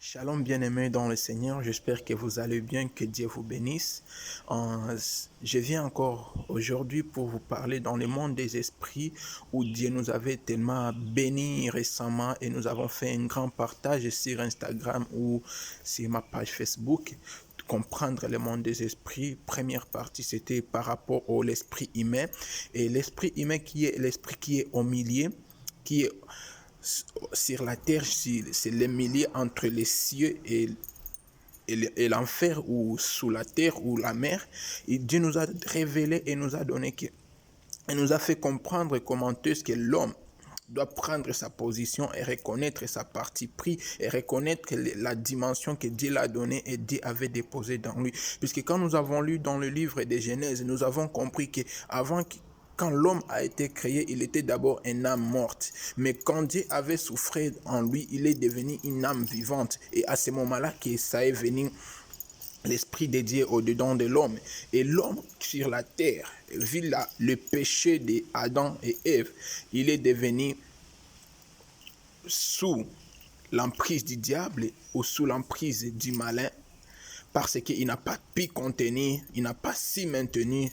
Shalom bien-aimés dans le Seigneur, j'espère que vous allez bien, que Dieu vous bénisse. Je viens encore aujourd'hui pour vous parler dans le monde des esprits où Dieu nous avait tellement bénis récemment et nous avons fait un grand partage sur Instagram ou sur ma page Facebook. Comprendre le monde des esprits. Première partie, c'était par rapport à l'esprit humain. Et l'esprit humain qui est l'esprit qui est au milieu, qui est sur la terre, c'est le milieu entre les cieux et l'enfer, ou sous la terre ou la mer. Et Dieu nous a révélé et nous a donné et nous a fait comprendre comment est-ce que l'homme doit prendre sa position et reconnaître sa partie pris et reconnaître la dimension que Dieu l'a donnée et Dieu avait déposée dans lui. Puisque quand nous avons lu dans le livre de Genèse, nous avons compris quand l'homme a été créé, il était d'abord une âme morte. Mais quand Dieu avait souffert en lui, il est devenu une âme vivante. Et à ce moment-là, que ça est venu l'esprit de Dieu au-dedans de l'homme. Et l'homme sur la terre, vu le péché d'Adam et Ève, il est devenu sous l'emprise du diable ou sous l'emprise du malin, parce qu'il n'a pas pu contenir, il n'a pas su maintenir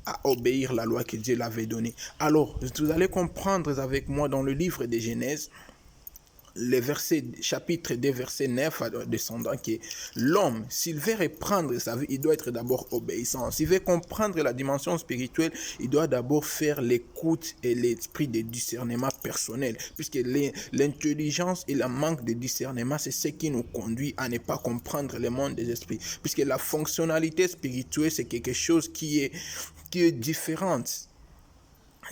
à obéir la loi que Dieu l'avait donnée. Alors, vous allez comprendre avec moi dans le livre de Genèse, le chapitre 2, verset 9 à descendant, que l'homme, s'il veut reprendre sa vie, il doit être d'abord obéissant. S'il veut comprendre la dimension spirituelle, il doit d'abord faire l'écoute et l'esprit de discernement personnel, puisque l'intelligence et le manque de discernement, c'est ce qui nous conduit à ne pas comprendre le monde des esprits, puisque la fonctionnalité spirituelle, c'est quelque chose qui est différente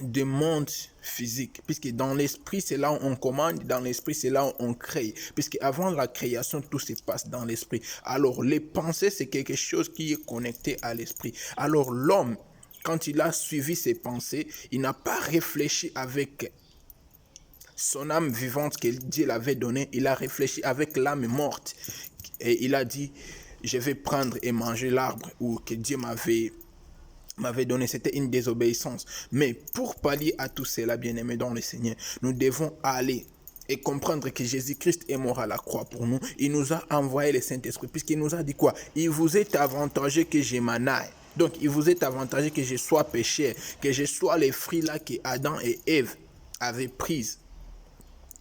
du monde physique, puisque dans l'esprit c'est là où on commande, dans l'esprit c'est là où on crée, puisque avant la création tout se passe dans l'esprit. Alors les pensées, c'est quelque chose qui est connecté à l'esprit. Alors l'homme, quand il a suivi ses pensées, il n'a pas réfléchi avec son âme vivante que Dieu l'avait donnée, il a réfléchi avec l'âme morte et il a dit: je vais prendre et manger l'arbre ou que Dieu m'avait donné. C'était une désobéissance. Mais pour pallier à tout cela, bien-aimés dans le Seigneur, nous devons aller et comprendre que Jésus-Christ est mort à la croix pour nous. Il nous a envoyé le Saint-Esprit, puisqu'il nous a dit quoi? Il vous est avantageux que je m'en aille. Donc, il vous est avantageux que je sois pécheur, que je sois les fruits là que Adam et Ève avaient prises,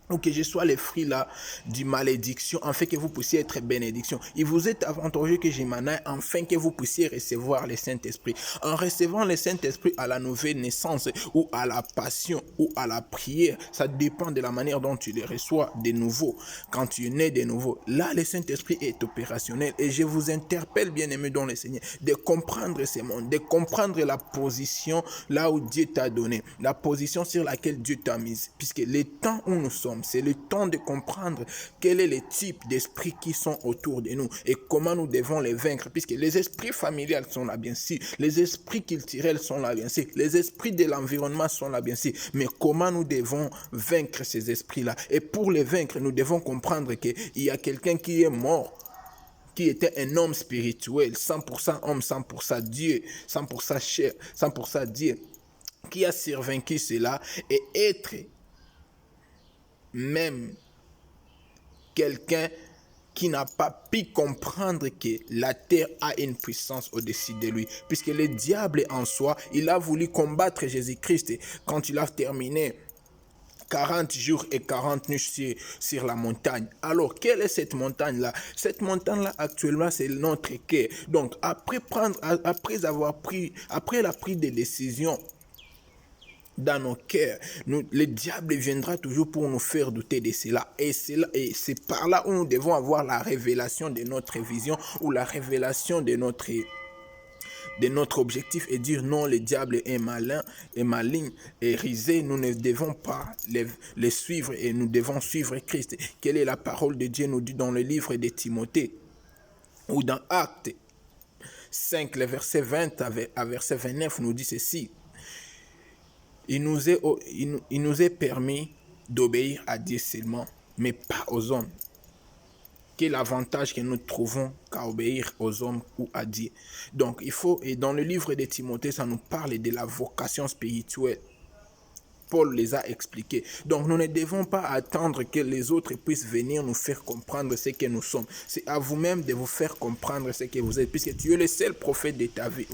ou que je sois les fruits là du malédiction, afin que vous puissiez être bénédiction. Il vous est avantageux que je m'en aille, afin que vous puissiez recevoir le Saint-Esprit. En recevant le Saint-Esprit à la nouvelle naissance, ou à la passion, ou à la prière, ça dépend de la manière dont tu les reçois de nouveau. Quand tu es né de nouveau, là le Saint-Esprit est opérationnel. Et je vous interpelle, bien-aimés dans le Seigneur, de comprendre ce monde, de comprendre la position là où Dieu t'a donné, la position sur laquelle Dieu t'a mise. Puisque les temps où nous sommes, c'est le temps de comprendre quel est le type d'esprits qui sont autour de nous et comment nous devons les vaincre, puisque les esprits familiales sont là bien sûr, les esprits culturels sont là bien sûr, les esprits de l'environnement sont là bien sûr, mais comment nous devons vaincre ces esprits-là? Et pour les vaincre, nous devons comprendre qu'il y a quelqu'un qui est mort, qui était un homme spirituel, 100% homme, 100% Dieu, 100% chair, 100% Dieu, qui a survaincu cela, et être même quelqu'un qui n'a pas pu comprendre que la terre a une puissance au-dessus de lui. Puisque le diable en soi, il a voulu combattre Jésus-Christ quand il a terminé 40 jours et 40 nuits sur la montagne. Alors, quelle est cette montagne-là? Cette montagne-là, actuellement, c'est notre cœur. Donc, après la prise de décision dans nos cœurs, le diable viendra toujours pour nous faire douter de cela. Et c'est par là où nous devons avoir la révélation de notre vision, ou la révélation de notre objectif, et dire non, le diable est malin, est maligne et risé. Nous ne devons pas les suivre, et nous devons suivre Christ. Quelle est la parole de Dieu nous dit dans le livre de Timothée, ou dans Actes 5, le verset 20 à verset 29, nous dit ceci: il nous est permis d'obéir à Dieu seulement, mais pas aux hommes. Quel avantage que nous trouvons qu'à obéir aux hommes ou à Dieu? Donc, et dans le livre de Timothée, ça nous parle de la vocation spirituelle. Paul les a expliqués. Donc nous ne devons pas attendre que les autres puissent venir nous faire comprendre ce que nous sommes. C'est à vous-même de vous faire comprendre ce que vous êtes, puisque tu es le seul prophète de ta vie.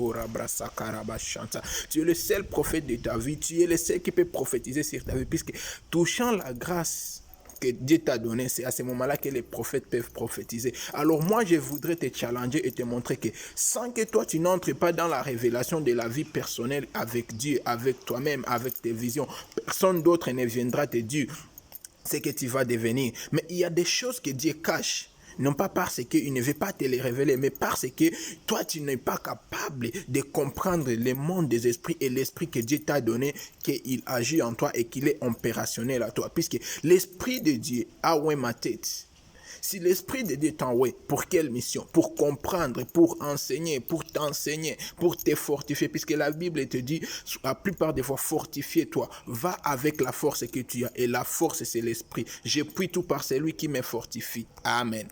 Tu es le seul prophète de ta vie. Tu es le seul qui peut prophétiser sur ta vie, puisque touchant la grâce que Dieu t'a donné, c'est à ce moment-là que les prophètes peuvent prophétiser. Alors moi, je voudrais te challenger et te montrer que sans que toi, tu n'entres pas dans la révélation de la vie personnelle avec Dieu, avec toi-même, avec tes visions, personne d'autre ne viendra te dire ce que tu vas devenir. Mais il y a des choses que Dieu cache. Non pas parce qu'il ne veut pas te les révéler, mais parce que toi, tu n'es pas capable de comprendre le monde des esprits et l'esprit que Dieu t'a donné, qu'il agit en toi et qu'il est opérationnel à toi. Puisque l'esprit de Dieu a oué ma tête. Si l'esprit de Dieu t'envoie, pour quelle mission? Pour comprendre, pour enseigner, pour t'enseigner, pour te fortifier. Puisque la Bible te dit, la plupart des fois, fortifie-toi. Va avec la force que tu as. Et la force, c'est l'esprit. Je prie tout par celui qui me fortifie. Amen.